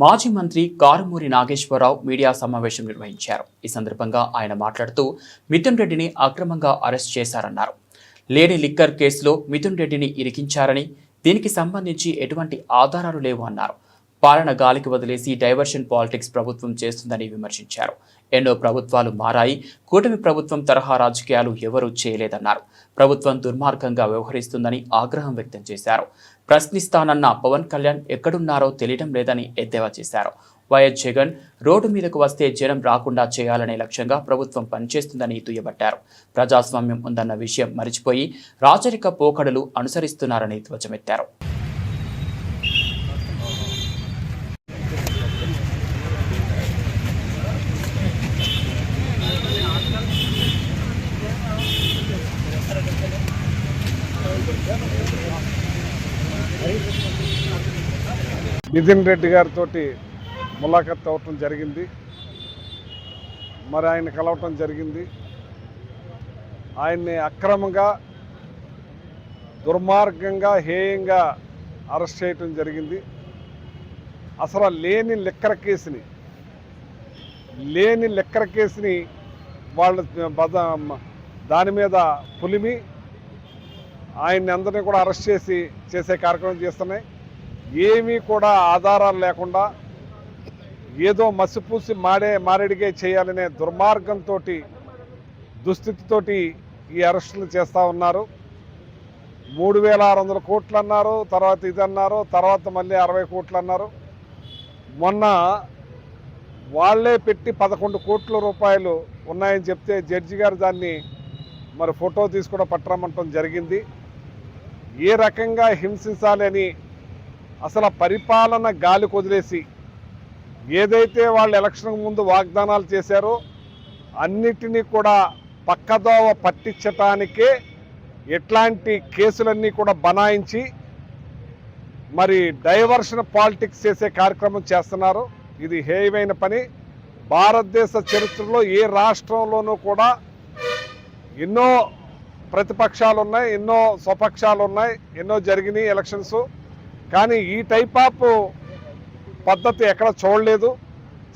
మాజీ మంత్రి కారుమూరి నాగేశ్వరరావు మీడియా సమావేశం నిర్వహించారు. ఈ సందర్భంగా ఆయన మాట్లాడుతూ మిథున్ రెడ్డిని అక్రమంగా అరెస్ట్ చేశారన్నారు. లేని లిక్కర్ కేసులో మిథున్ రెడ్డిని ఇరికించారని, దీనికి సంబంధించి ఎటువంటి ఆధారాలు లేవు అన్నారు. పాలన గాలికి వదిలేసి డైవర్షన్ పాలిటిక్స్ ప్రభుత్వం చేస్తుందని విమర్శించారు. ఎన్నో ప్రభుత్వాలు మారాయి, కూటమి ప్రభుత్వం తరహా రాజకీయాలు ఎవరూ చేయలేదన్నారు. ప్రభుత్వం దుర్మార్గంగా వ్యవహరిస్తుందని ఆగ్రహం వ్యక్తం చేశారు. ప్రశ్నిస్తానన్న పవన్ కళ్యాణ్ ఎక్కడున్నారో తెలియడం లేదని ఎద్దేవా చేశారు. వైఎస్ జగన్ రోడ్డు మీదకు వస్తే జనం రాకుండా చేయాలనే లక్ష్యంగా ప్రభుత్వం పనిచేస్తుందని దుయ్యబట్టారు. ప్రజాస్వామ్యం ఉందన్న విషయం మరిచిపోయి రాజరిక పోకడలు అనుసరిస్తున్నారని ధ్వజమెత్తారు. మిథున్ రెడ్డి గారితో ములాఖత్ అవ్వటం జరిగింది. మరి ఆయన కలవటం జరిగింది. ఆయన్ని అక్రమంగా, దుర్మార్గంగా, హేయంగా అరెస్ట్ చేయటం జరిగింది. అసలు లేని లిక్కర్ కేసుని వాళ్ళ దాని మీద పులిమి ఆయన్ని అందరినీ కూడా అరెస్ట్ చేసే కార్యక్రమం చేస్తున్నాయి. ఏమీ కూడా ఆధారాలు లేకుండా ఏదో మసిపూసి మారేడిగే చేయాలనే దుర్మార్గంతో, దుస్థితితోటి ఈ అరెస్టులు చేస్తూ ఉన్నారు. 3600 కోట్లు అన్నారు, తర్వాత ఇది అన్నారు, తర్వాత మళ్ళీ 60 కోట్లు అన్నారు. మొన్న వాళ్లే పెట్టి 11 కోట్ల రూపాయలు ఉన్నాయని చెప్తే జడ్జి గారు దాన్ని మరి ఫోటో తీసి కూడా పట్టరమంటం జరిగింది. ఏ రకంగా హింసించాలని అసలు పరిపాలన గాలి కొదిలేసి ఏదైతే వాళ్ళు ఎలక్షన్ ముందు వాగ్దానాలు చేశారో అన్నిటినీ కూడా పక్కదోవ పట్టించటానికే ఎట్లాంటి కేసులన్నీ కూడా బనాయించి మరి డైవర్షన్ పాలిటిక్స్ చేసే కార్యక్రమం చేస్తున్నారు. ఇది హేయమైన పని. భారతదేశ చరిత్రలో ఏ రాష్ట్రంలోనూ కూడా ఎన్నో ప్రతిపక్షాలు ఉన్నాయి, ఎన్నో స్వపక్షాలు ఉన్నాయి, ఎన్నో జరిగినాయి ఎలక్షన్స్. కానీ ఈ టైప్ ఆఫ్ పద్ధతి ఎక్కడ చూడలేదు.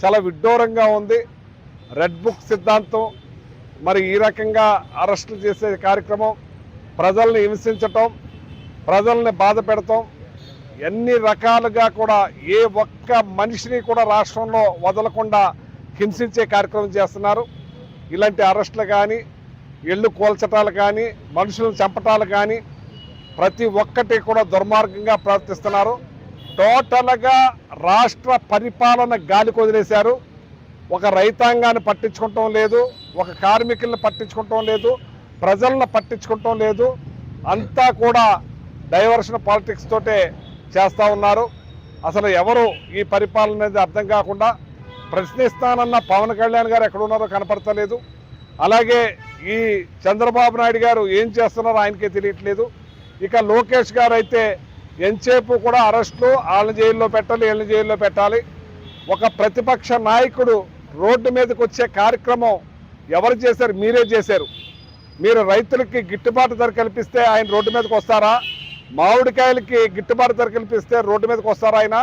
చాలా విడ్డూరంగా ఉంది. రెడ్ బుక్ సిద్ధాంతం, మరి ఈ రకంగా అరెస్టులు చేసే కార్యక్రమం, ప్రజల్ని హింసించటం, ప్రజల్ని బాధ పెడతాం, ఎన్ని రకాలుగా కూడా ఏ ఒక్క మనిషిని కూడా రాష్ట్రంలో వదలకుండా హింసించే కార్యక్రమం చేస్తున్నారు. ఇలాంటి అరెస్టులు కానీ, ఇళ్ళు కూల్చటాలు కానీ, మనుషులను చంపటాలు కానీ ప్రతి ఒక్కటి కూడా దుర్మార్గంగా ప్రవర్తిస్తున్నారు. టోటల్గా రాష్ట్ర పరిపాలన గాలి కొదిలేశారు. ఒక రైతాంగాన్ని పట్టించుకోవటం లేదు, ఒక కార్మికులను పట్టించుకోవటం లేదు, ప్రజలను పట్టించుకోవటం లేదు. అంతా కూడా డైవర్షన్ పాలిటిక్స్ తోటే చేస్తూ ఉన్నారు. అసలు ఎవరు ఈ పరిపాలన అనేది అర్థం కాకుండా ప్రశ్నిస్తానన్న పవన్ కళ్యాణ్ గారు ఎక్కడున్నారో కనపడతలేదు. అలాగే ఈ చంద్రబాబు నాయుడు గారు ఏం చేస్తున్నారో ఆయనకే తెలియట్లేదు. ఇక లోకేష్ గారు అయితే ఎంతసేపు కూడా అరెస్టులు, వాళ్ళని జైల్లో పెట్టాలి, వీళ్ళని జైల్లో పెట్టాలి. ఒక ప్రతిపక్ష నాయకుడు రోడ్డు మీదకి వచ్చే కార్యక్రమం ఎవరు చేశారు? మీరే చేశారు. మీరు రైతులకి గిట్టుబాటు ధర కల్పిస్తే ఆయన రోడ్డు మీదకి వస్తారా? మామిడికాయలకి గిట్టుబాటు ధర కల్పిస్తే రోడ్డు మీదకి వస్తారా? ఆయన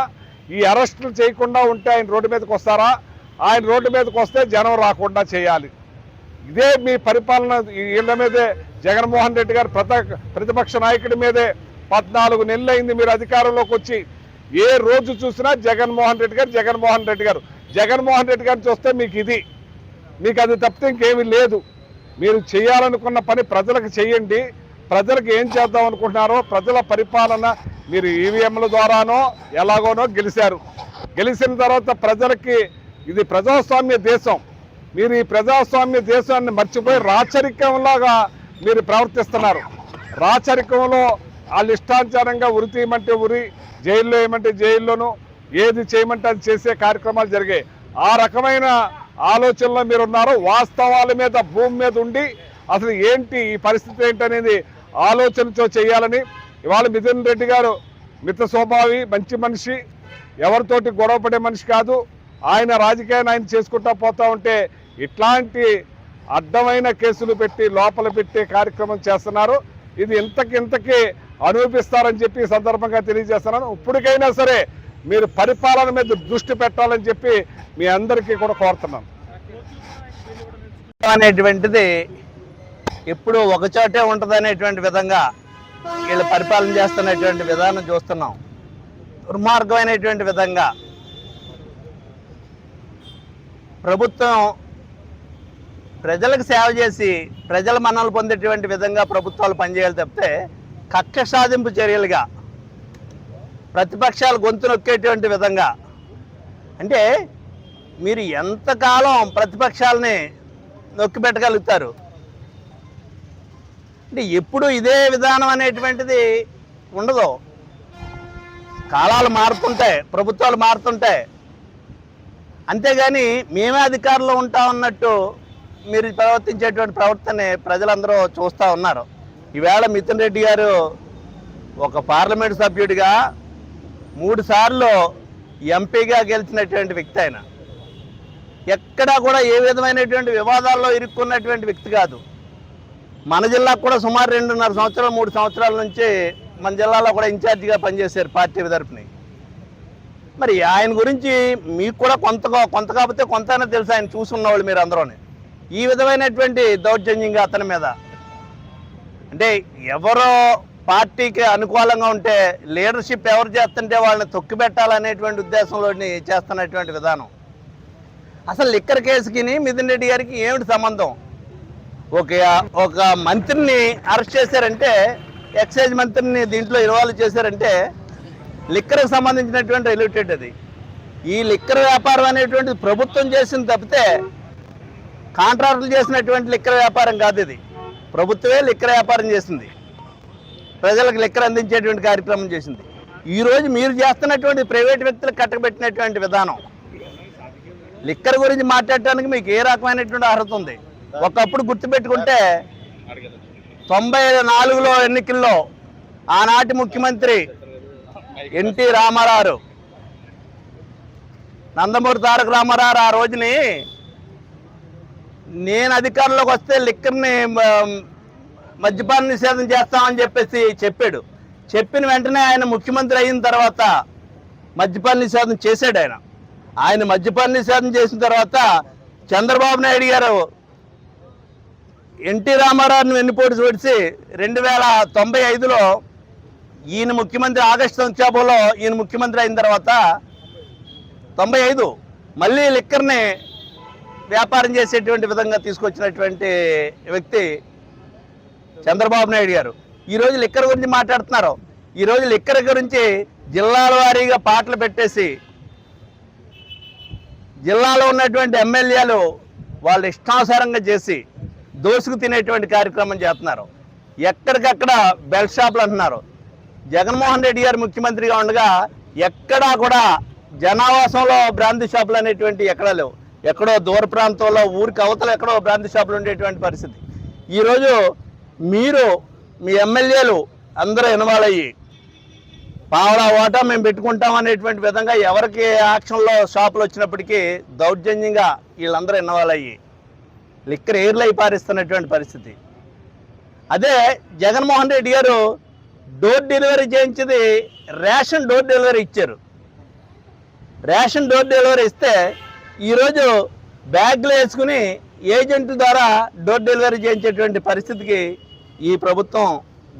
ఈ అరెస్టులు చేయకుండా ఉంటే ఆయన రోడ్డు మీదకి వస్తారా? ఆయన రోడ్డు మీదకి వస్తే జనం రాకుండా చేయాలి. ఇదే మీ పరిపాలన. వీళ్ళ మీదే జగన్మోహన్ రెడ్డి గారు ప్రతిపక్ష నాయకుడి మీదే 14 నెలలు అయింది మీరు అధికారంలోకి వచ్చి. ఏ రోజు చూసినా జగన్మోహన్ రెడ్డి గారిని చూస్తే మీకు అది తప్పితే ఇంకేమీ లేదు. మీరు చేయాలనుకున్న పని ప్రజలకు చేయండి. ప్రజలకు ఏం చేద్దాం అనుకుంటున్నారో ప్రజల పరిపాలన మీరు ఈవీఎంల ద్వారానో ఎలాగోనో గెలిచారు. గెలిచిన తర్వాత ప్రజలకి ఇది ప్రజాస్వామ్య దేశం. మీరు ఈ ప్రజాస్వామ్య దేశాన్ని మర్చిపోయి రాచరికంలాగా మీరు ప్రవర్తిస్తున్నారు. రాచరికంలో వాళ్ళు ఇష్టానుసారంగా ఉరి తీయమంటే ఉరి, జైల్లో ఏమంటే జైల్లోనూ, ఏది చేయమంటే అది చేసే కార్యక్రమాలు జరిగాయి. ఆ రకమైన ఆలోచనలో మీరు ఉన్నారు. వాస్తవాల మీద, భూమి మీద ఉండి అసలు ఏంటి ఈ పరిస్థితి ఏంటనేది ఆలోచనతో చేయాలని. ఇవాళ మిథున్ రెడ్డి గారు మిత స్వభావి, మంచి మనిషి, ఎవరితోటి గొడవపడే మనిషి కాదు. ఆయన రాజకీయాన్ని ఆయన చేసుకుంటూ పోతూ ఉంటే ఇట్లాంటి అడ్డమైన కేసులు పెట్టి లోపల పెట్టే కార్యక్రమం చేస్తున్నారు. ఇది ఇంతకి అనుభవిస్తారని చెప్పి సందర్భంగా తెలియజేస్తున్నాను. ఇప్పటికైనా సరే మీరు పరిపాలన మీద దృష్టి పెట్టాలని చెప్పి మీ అందరికీ కూడా కోరుతున్నాను. అనేటువంటిది ఎప్పుడు ఒకచోటే ఉంటుంది అనేటువంటి విధంగా వీళ్ళు పరిపాలన చేస్తున్నటువంటి విధానం చూస్తున్నాం. దుర్మార్గమైనటువంటి విధంగా ప్రభుత్వం ప్రజలకు సేవ చేసి ప్రజల మన్ననలు పొందేటువంటి విధంగా ప్రభుత్వాలు పనిచేయాలి తప్పితే కక్ష సాధింపు చర్యలుగా ప్రతిపక్షాలు గొంతు నొక్కేటువంటి విధంగా, అంటే మీరు ఎంతకాలం ప్రతిపక్షాలని నొక్కి పెట్టగలుగుతారు? అంటే ఎప్పుడు ఇదే విధానం అనేటువంటిది ఉండదు. కాలాలు మారుతుంటాయి, ప్రభుత్వాలు మారుతుంటాయి. అంతేగాని మేమే అధికారంలో ఉంటామన్నట్టు మీరు ప్రవర్తించేటువంటి ప్రవర్తనని ప్రజలందరూ చూస్తూ ఉన్నారు. ఈవేళ మిథున్ రెడ్డి గారు ఒక పార్లమెంట్ సభ్యుడిగా 3 సార్లు ఎంపీగా గెలిచినటువంటి వ్యక్తి. ఆయన ఎక్కడా కూడా ఏ విధమైనటువంటి వివాదాల్లో ఇరుక్కున్నటువంటి వ్యక్తి కాదు. మన జిల్లాకు కూడా సుమారు 2.5 సంవత్సరాలు 3 సంవత్సరాల నుంచి మన జిల్లాలో కూడా ఇన్ఛార్జిగా పనిచేశారు పార్టీ తరపుని. మరి ఆయన గురించి మీకు కూడా కొంత కాకపోతే కొంతైనా తెలుసు, ఆయన చూసున్నవాళ్ళు మీరు అందరూనే. ఈ విధమైనటువంటి దౌర్జన్యంగా అతని మీద, అంటే ఎవరో పార్టీకి అనుకూలంగా ఉంటే లీడర్షిప్ ఎవరు చేస్తుంటే వాళ్ళని తొక్కిపెట్టాలనేటువంటి ఉద్దేశంలోని చేస్తున్నటువంటి విధానం. అసలు లిక్కర్ కేసుకి మిథున్ రెడ్డి గారికి ఏమిటి సంబంధం? ఒక మంత్రిని అరెస్ట్ చేశారంటే, ఎక్సైజ్ మంత్రిని దీంట్లో ఇన్వాల్వ్ చేశారంటే లిక్కర్కి సంబంధించినటువంటి రిలేటెడ్ అది. ఈ లిక్కర్ వ్యాపారం అనేటువంటిది ప్రభుత్వం చేసింది తప్పితే కాంట్రాక్టులు చేసినటువంటి లిక్కర్ వ్యాపారం కాదు. ఇది ప్రభుత్వమే లిక్కర్ వ్యాపారం చేసింది, ప్రజలకు లిక్కర్ అందించేటువంటి కార్యక్రమం చేసింది. ఈరోజు మీరు చేస్తున్నటువంటి ప్రైవేట్ వ్యక్తులకు కట్టబెట్టినటువంటి విధానం. లిక్కర్ గురించి మాట్లాడటానికి మీకు ఏ రకమైనటువంటి అర్హత ఉంది? ఒకప్పుడు గుర్తుపెట్టుకుంటే 94లో ఎన్నికల్లో ఆనాటి ముఖ్యమంత్రి ఎన్టీ రామారావు, నందమూరి తారక రామారావు ఆ రోజుని నేను అధికారంలోకి వస్తే లిక్కర్ని మద్యపాన నిషేధం చేస్తామని చెప్పేసి చెప్పాడు. చెప్పిన వెంటనే ఆయన ముఖ్యమంత్రి అయిన తర్వాత మద్యపాన నిషేధం చేశాడు. ఆయన మద్యపాన నిషేధం చేసిన తర్వాత చంద్రబాబు నాయుడు గారు ఎన్టీ రామారావుని వెన్నుపోటు చూడిసి 2095లో ఈయన ముఖ్యమంత్రి, ఆగస్టు సంక్షోభంలో ఈయన ముఖ్యమంత్రి అయిన తర్వాత 95 మళ్ళీ లిక్కర్ని వ్యాపారం చేసేటువంటి విధంగా తీసుకొచ్చినటువంటి వ్యక్తి చంద్రబాబు నాయుడు గారు. ఈరోజు లిక్కర్ గురించి మాట్లాడుతున్నారు. ఈరోజు లిక్కర్ గురించి జిల్లాల వారీగా పాటలు పెట్టేసి జిల్లాలో ఉన్నటువంటి ఎమ్మెల్యేలు వాళ్ళు ఇష్టానుసారంగా చేసి దోసుకు తినేటువంటి కార్యక్రమం చేస్తున్నారు. ఎక్కడికక్కడ బెల్ట్ షాపులు అంటున్నారు. జగన్మోహన్ రెడ్డి గారు ముఖ్యమంత్రిగా ఉండగా ఎక్కడా కూడా జనావాసంలో బ్రాంతి షాపులు అనేటువంటి ఎక్కడా లేవు. ఎక్కడో దూర ప్రాంతంలో ఊరికి అవతల ఎక్కడో బ్రాంతి షాపులు ఉండేటువంటి పరిస్థితి. ఈరోజు మీరు మీ ఎమ్మెల్యేలు అందరూ ఇన్వాల్వ్ అయ్యి పావలా ఓటా మేము పెట్టుకుంటాం అనేటువంటి విధంగా ఎవరికి యాక్షన్లో షాపులు వచ్చినప్పటికీ దౌర్జన్యంగా వీళ్ళందరూ ఇన్వాల్వ్ అయ్యి లిక్కర్ ఎయిర్లై పారిస్తున్నటువంటి పరిస్థితి. అదే జగన్మోహన్ రెడ్డి గారు డోర్ డెలివరీ చేయించేది రేషన్ డోర్ డెలివరీ ఇచ్చారు. రేషన్ డోర్ డెలివరీ ఇస్తే ఈరోజు బ్యాగ్లు వేసుకుని ఏజెంట్ల ద్వారా డోర్ డెలివరీ చేయించేటువంటి పరిస్థితికి ఈ ప్రభుత్వం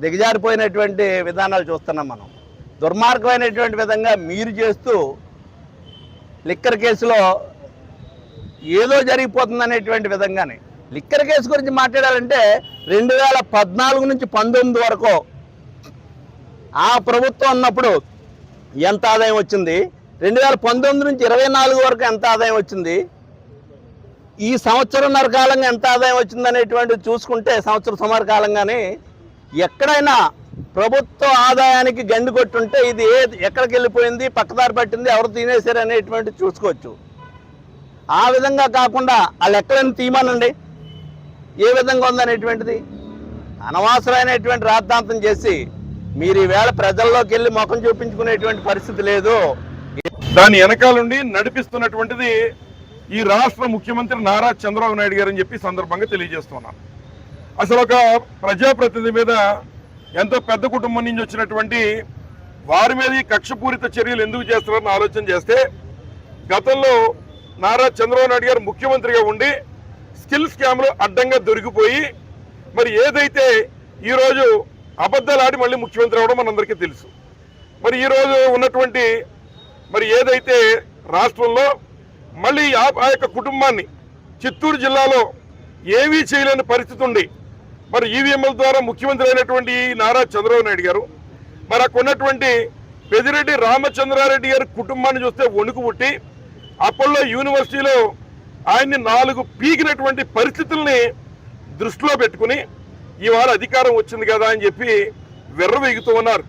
దిగజారిపోయినటువంటి విధానాలు చూస్తున్నాం మనం. దుర్మార్గమైనటువంటి విధంగా మీరు చేస్తూ లిక్కర్ కేసులో ఏదో జరిగిపోతుందనేటువంటి విధంగానే. లిక్కర్ కేసు గురించి మాట్లాడాలంటే 2014 నుంచి 19 వరకు ఆ ప్రభుత్వం ఉన్నప్పుడు ఎంత ఆదాయం వచ్చింది, 2019 నుంచి 24 వరకు ఎంత ఆదాయం వచ్చింది, ఈ సంవత్సరంన్నర కాలంగా ఎంత ఆదాయం వచ్చింది అనేటువంటిది చూసుకుంటే సంవత్సరం సుమారు కాలంగానే ఎక్కడైనా ప్రభుత్వ ఆదాయానికి గండి కొట్టుంటే ఇది ఎక్కడికి వెళ్ళిపోయింది, పక్కదారి పట్టింది, ఎవరు తినేశారు అనేటువంటి చూసుకోవచ్చు. ఆ విధంగా కాకుండా ఆ లెక్కలను తీయమనండి ఏ విధంగా ఉందనేటువంటిది. అనవసరమైనటువంటి రాద్ధాంతం చేసి మీరు ఈవేళ ప్రజల్లోకి వెళ్ళి ముఖం చూపించుకునేటువంటి పరిస్థితి లేదు. దాని వెనకాలండి నడిపిస్తున్నటువంటిది ఈ రాష్ట్ర ముఖ్యమంత్రి నారా చంద్రబాబు నాయుడు గారు అని చెప్పి సందర్భంగా తెలియజేస్తున్నాను. అసలు ఒక ప్రజాప్రతినిధి మీద ఎంతో పెద్ద కుటుంబం నుంచి వచ్చినటువంటి వారి మీద ఈ కక్షపూరిత చర్యలు ఎందుకు చేస్తున్నారని ఆలోచన చేస్తే, గతంలో నారా చంద్రబాబు నాయుడు గారు ముఖ్యమంత్రిగా ఉండి స్కిల్ స్కామ్లో అడ్డంగా దొరికిపోయి మరి ఏదైతే ఈరోజు అబద్ధాలు ఆడి మళ్ళీ ముఖ్యమంత్రి అవడం మనందరికీ తెలుసు. మరి ఈరోజు ఉన్నటువంటి మరి ఏదైతే రాష్ట్రంలో మళ్ళీ ఆ యొక్క కుటుంబాన్ని చిత్తూరు జిల్లాలో ఏమీ చేయలేని పరిస్థితి ఉండి మరి ఈవీఎంల ద్వారా ముఖ్యమంత్రి అయినటువంటి నారా చంద్రబాబు నాయుడు గారు మరి అక్కడ ఉన్నటువంటి పెద్దిరెడ్డి రామచంద్రారెడ్డి గారి కుటుంబాన్ని చూస్తే వణుకు పుట్టి అప్పట్లో యూనివర్సిటీలో ఆయన్ని 4 పీకినటువంటి పరిస్థితుల్ని దృష్టిలో పెట్టుకుని ఇవాళ అధికారం వచ్చింది కదా అని చెప్పి వెర్రవీగుతూ ఉన్నారు.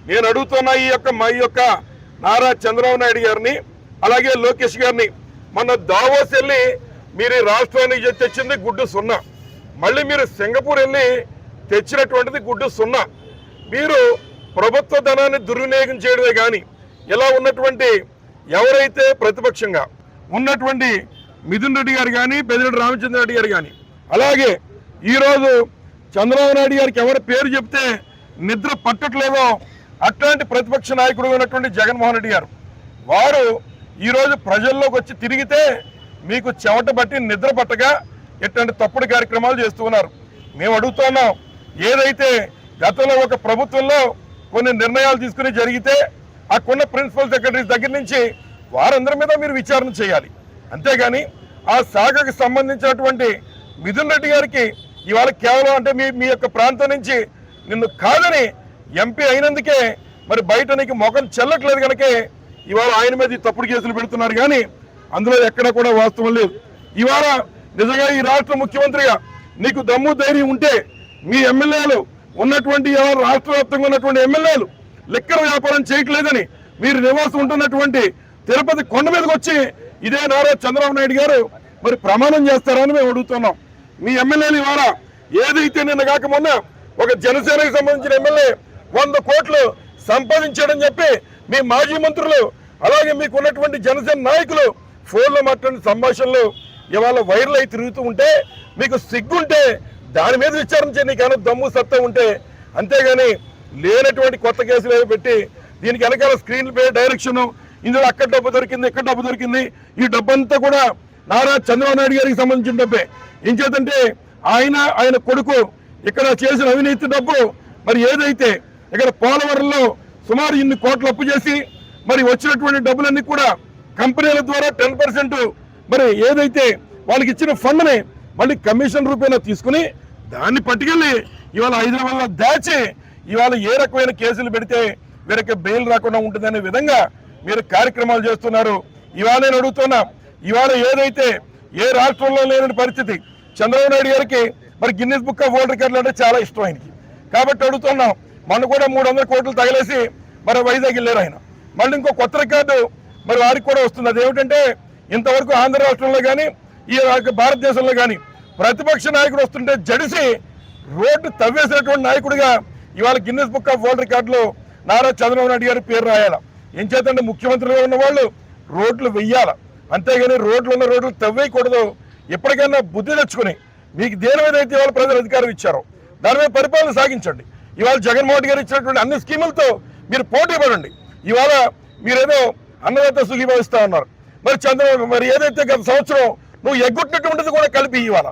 నేను అడుగుతున్నా ఈ యొక్క నారా చంద్రబాబు నాయుడు గారిని అలాగే లోకేష్ గారిని, మన దావోస్ వెళ్ళి మీరు ఈ రాష్ట్రానికి తెచ్చింది గుడ్డు 0, మళ్ళీ మీరు సింగపూర్ వెళ్ళి తెచ్చినటువంటిది గుడ్డు 0. మీరు ప్రభుత్వ ధనాన్ని దుర్వినియోగం చేయడమే కానీ ఇలా ఉన్నటువంటి ఎవరైతే ప్రతిపక్షంగా ఉన్నటువంటి మిథున్ రెడ్డి గారు కానీ పెద్దిరెడ్డి రామచంద్ర రెడ్డి గారు కానీ అలాగే ఈరోజు చంద్రబాబు నాయుడు గారికి ఎవరి పేరు చెప్తే నిద్ర పట్టట్లేదో అట్లాంటి ప్రతిపక్ష నాయకుడు ఉన్నటువంటి జగన్మోహన్ రెడ్డి గారు వారు ఈరోజు ప్రజల్లోకి వచ్చి తిరిగితే మీకు చెమట బట్టి నిద్ర పట్టగా ఇట్లాంటి తప్పుడు కార్యక్రమాలు చేస్తూ ఉన్నారు. మేము అడుగుతున్నాం, ఏదైతే గతంలో ఒక ప్రభుత్వంలో కొన్ని నిర్ణయాలు తీసుకుని జరిగితే అక్కడున్న ప్రిన్సిపల్ సెక్రటరీస్ దగ్గర నుంచి వారందరి మీద మీరు విచారణ చేయాలి. అంతేగాని ఆ శాఖకు సంబంధించినటువంటి మిథున్ రెడ్డి గారికి ఇవాళ కేవలం అంటే మీ యొక్క ప్రాంతం నుంచి నిన్ను కాదని ఎంపీ అయినందుకే మరి బయట నీకు మొఖం చెల్లట్లేదు కనుకే ఇవాళ ఆయన మీద తప్పుడు కేసులు పెడుతున్నారు. కానీ అందులో ఎక్కడ కూడా వాస్తవం లేదు. ఇవాళ నిజంగా ఈ రాష్ట్ర ముఖ్యమంత్రిగా నీకు దమ్ము ధైర్యం ఉంటే మీ ఎమ్మెల్యేలు ఉన్నటువంటి రాష్ట్ర వ్యాప్తంగా ఉన్నటువంటి ఎమ్మెల్యేలు లిక్కర్ వ్యాపారం చేయట్లేదని మీరు నివాసం ఉంటున్నటువంటి తిరుపతి కొండ మీదకి వచ్చి ఇదే నారా చంద్రబాబు నాయుడు గారు మరి ప్రమాణం చేస్తారని మేము అడుగుతున్నాం. మీ ఎమ్మెల్యేలు ఇవాళ ఏదైతే నిన్న కాక మొన్న ఒక జనసేనకు సంబంధించిన ఎమ్మెల్యే 100 కోట్లు సంపాదించాడని చెప్పి మీ మాజీ మంత్రులు అలాగే మీకు ఉన్నటువంటి జనసేన నాయకులు ఫోన్లో మాట్లాడిన సంభాషణలు ఇవాళ వైరల్ అయి తిరుగుతూ ఉంటే మీకు సిగ్గుంటే దాని మీద విచారణ చేయ నీకు దమ్ము సత్తా ఉంటే, అంతేగాని లేనటువంటి కొత్త కేసులు ఏవో పెట్టి దీనికి వెనకాల స్క్రీన్ పే డైరెక్షన్ ఇందులో అక్కడ డబ్బు దొరికింది ఇక్కడ డబ్బు దొరికింది ఈ డబ్బంతా కూడా నారా చంద్రబాబు నాయుడు గారికి సంబంధించిన డబ్బే. ఏం చేద్దంటే ఆయన కొడుకు ఇక్కడ చేసిన అవినీతి డబ్బు మరి ఏదైతే ఇక్కడ పోలవరంలో సుమారు ఇన్ని కోట్లు అప్పు చేసి మరి వచ్చినటువంటి డబ్బులన్నీ కూడా కంపెనీల ద్వారా 10% మరి ఏదైతే వాళ్ళకి ఇచ్చిన ఫండ్ని మళ్ళీ కమిషన్ రూపేణా తీసుకుని దాన్ని పట్టుకెళ్ళి ఇవాళ హైదరాబాద్లో దాచి ఇవాళ ఏ రకమైన కేసులు పెడితే వీరికి బెయిల్ రాకుండా ఉంటుందనే విధంగా మీరు కార్యక్రమాలు చేస్తున్నారు. ఇవాళ నేను అడుగుతున్నా, ఇవాళ ఏదైతే ఏ రాష్ట్రంలో లేని పరిస్థితి చంద్రబాబు నాయుడు గారికి మరి గిన్నెస్ బుక్ ఆఫ్ వరల్డ్ రికార్డులు అంటే చాలా ఇష్టం ఆయనకి. కాబట్టి అడుగుతున్నాం, మొన్న కూడా 300 కోట్లు తగిలేసి మరి వైజాగ్ వెళ్ళారు ఆయన. మళ్ళీ ఇంకో కొత్త రికార్డు మరి వారికి కూడా వస్తుంది. అదేమిటంటే ఇంతవరకు ఆంధ్ర రాష్ట్రంలో కానీ ఈ భారతదేశంలో కానీ ప్రతిపక్ష నాయకుడు వస్తుంటే జడిసి రోడ్డు తవ్వేసినటువంటి నాయకుడిగా ఇవాళ గిన్నెస్ బుక్ ఆఫ్ వరల్డ్ రికార్డులో నారా చంద్రబాబు నాయుడు గారి పేరు రాయాల. ఏం చేతంటే ముఖ్యమంత్రిగా ఉన్న వాళ్ళు రోడ్లు వెయ్యాల, అంతేగాని రోడ్లు తవ్వేయకూడదు. ఎప్పటికైనా బుద్ధి తెచ్చుకుని మీకు దేని మీద అయితే ఇవాళ ప్రజలు అధికారం ఇచ్చారో దాని మీద పరిపాలన సాగించండి. ఇవాళ జగన్మోహన్ గారు ఇచ్చినటువంటి అన్ని స్కీములతో మీరు పోటీ పడండి. ఇవాళ మీరేదో అన్నదాత సుఖీభవిస్తా ఉన్నారు, మరి చంద్రబాబు మరి ఏదైతే గత సంవత్సరం నువ్వు ఎగ్గొట్టినటువంటిది కూడా కలిపి ఇవాళ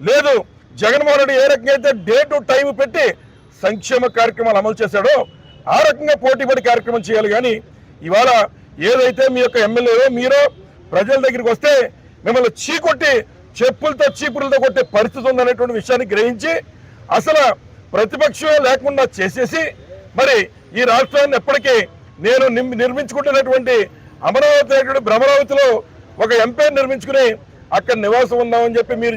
లేదు. జగన్మోహన్ రెడ్డి ఏ రకంగా అయితే డే టు టైం పెట్టి సంక్షేమ కార్యక్రమాలు అమలు చేశాడో ఆ రకంగా పోటీపడి కార్యక్రమం చేయాలి. కానీ ఇవాళ ఏదైతే మీ యొక్క ఎమ్మెల్యేలో మీరో ప్రజల దగ్గరికి వస్తే మిమ్మల్ని చీకొట్టి చెప్పులతో చీపులతో కొట్టే పరిస్థితి ఉందనేటువంటి విషయాన్ని గ్రహించి అసలు ప్రతిపక్షం లేకుండా చేసేసి మరి ఈ రాష్ట్రాన్ని ఎప్పటికీ నేను నిర్మించుకుంటున్నటువంటి అమరావతి భ్రమరావతిలో ఒక ఎంపీ నిర్మించుకుని అక్కడ నివాసం ఉందామని చెప్పి మీరు